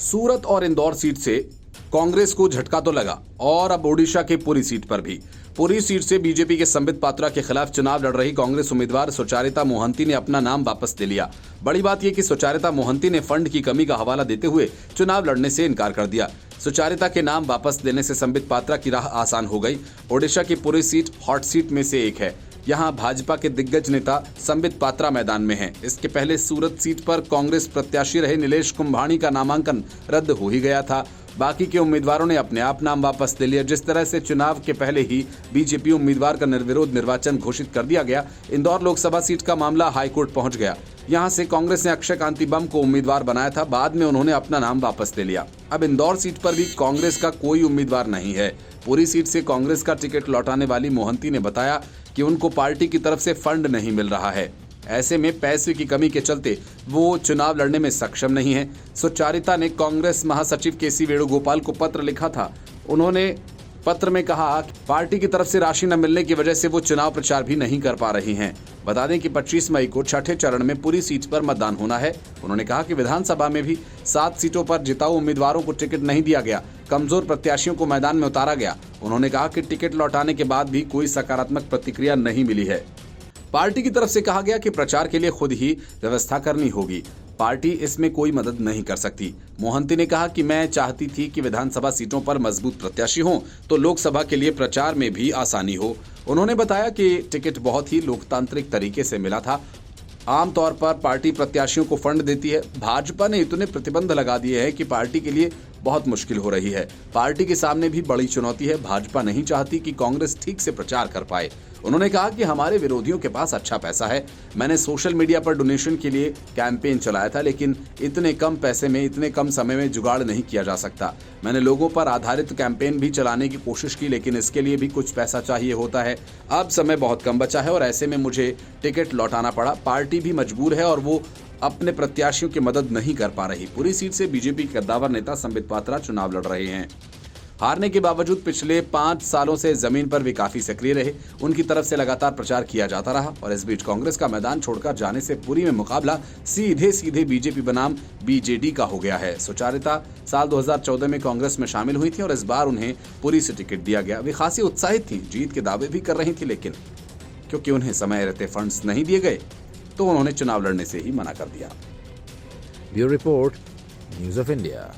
सूरत और इंदौर सीट से कांग्रेस को झटका तो लगा और अब ओडिशा के पुरी सीट पर भी। पुरी सीट से बीजेपी के संबित पात्रा के खिलाफ चुनाव लड़ रही कांग्रेस उम्मीदवार सुचारिता मोहंती ने अपना नाम वापस ले लिया। बड़ी बात यह कि सुचारिता मोहंती ने फंड की कमी का हवाला देते हुए चुनाव लड़ने से इनकार कर दिया। सुचारिता के नाम वापस लेने से संबित पात्रा की राह आसान हो गई। ओडिशा की पुरी सीट हॉट सीट में से एक है। यहां भाजपा के दिग्गज नेता संबित पात्रा मैदान में हैं। इसके पहले सूरत सीट पर कांग्रेस प्रत्याशी रहे नीलेश कुंभाणी का नामांकन रद्द हो ही गया था। बाकी के उम्मीदवारों ने अपने आप नाम वापस ले लिया। जिस तरह से चुनाव के पहले ही बीजेपी उम्मीदवार का निर्विरोध निर्वाचन घोषित कर दिया गया, इंदौर लोकसभा सीट का मामला हाईकोर्ट पहुंच गया। यहां से कांग्रेस ने अक्षय कांति बम को उम्मीदवार बनाया था, बाद में उन्होंने अपना नाम वापस ले लिया। अब इंदौर सीट पर भी कांग्रेस का कोई उम्मीदवार नहीं है। पूरी सीट से कांग्रेस का टिकट लौटाने वाली मोहंती ने बताया कि उनको पार्टी की तरफ से फंड नहीं मिल रहा है। ऐसे में पैसे की कमी के चलते वो चुनाव लड़ने में सक्षम नहीं है। सुचारिता ने कांग्रेस महासचिव केसी वेणुगोपाल को पत्र लिखा था। उन्होंने पत्र में कहा कि पार्टी की तरफ से राशि न मिलने की वजह से वो चुनाव प्रचार भी नहीं कर पा रही हैं। बता दें कि 25 मई को छठे चरण में पूरी सीट पर मतदान होना है। उन्होंने कहा कि विधानसभा में भी 7 सीटों पर जिताऊ उम्मीदवारों को टिकट नहीं दिया गया, कमजोर प्रत्याशियों को मैदान में उतारा गया। उन्होंने कहा कि टिकट लौटाने के बाद भी कोई सकारात्मक प्रतिक्रिया नहीं मिली है। पार्टी की तरफ से कहा गया कि प्रचार के लिए खुद ही व्यवस्था करनी होगी, पार्टी इसमें कोई मदद नहीं कर सकती। मोहंती ने कहा कि मैं चाहती थी कि विधानसभा सीटों पर मजबूत प्रत्याशी हों तो लोकसभा के लिए प्रचार में भी आसानी हो। उन्होंने बताया कि टिकट बहुत ही लोकतांत्रिक तरीके से मिला था। आमतौर पर पार्टी प्रत्याशियों को फंड देती है। भाजपा ने इतने प्रतिबंध लगा दिए हैं कि पार्टी के लिए बहुत मुश्किल हो रही है। पार्टी के सामने भी बड़ी चुनौती है। भाजपा नहीं चाहती कि कांग्रेस ठीक से प्रचार कर पाए। उन्होंने कहा कि हमारे विरोधियों के पास अच्छा पैसा है। मैंने सोशल मीडिया पर डोनेशन के लिए कैंपेन चलाया था, लेकिन इतने कम पैसे में इतने कम समय में जुगाड़ नहीं किया जा सकता। मैंने लोगों पर आधारित कैंपेन भी चलाने की कोशिश की, लेकिन इसके लिए भी कुछ पैसा चाहिए होता है। अब समय बहुत कम बचा है और ऐसे में मुझे टिकट लौटाना पड़ा। पार्टी भी मजबूर है और वो अपने प्रत्याशियों की मदद नहीं कर पा रही। पूरी सीट से बीजेपी के कद्दावर नेता संबित पात्रा चुनाव लड़ रहे हैं। हारने के बावजूद पिछले 5 सालों से जमीन पर भी काफी सक्रिय रहे। उनकी तरफ से लगातार प्रचार किया जाता रहा और इस बीच कांग्रेस का मैदान छोड़कर जाने से पुरी में मुकाबला सीधे बीजेपी बनाम बीजेडी का हो गया है। सुचारिता साल 2014 में कांग्रेस में शामिल हुई थी और इस बार उन्हें पुरी से टिकट दिया गया। वे खासी उत्साहित थी, जीत के दावे भी कर रही थी, लेकिन क्योंकि उन्हें समय रहते फंड्स नहीं दिए गए तो उन्होंने चुनाव लड़ने से ही मना कर दिया। Bureau report, news of India.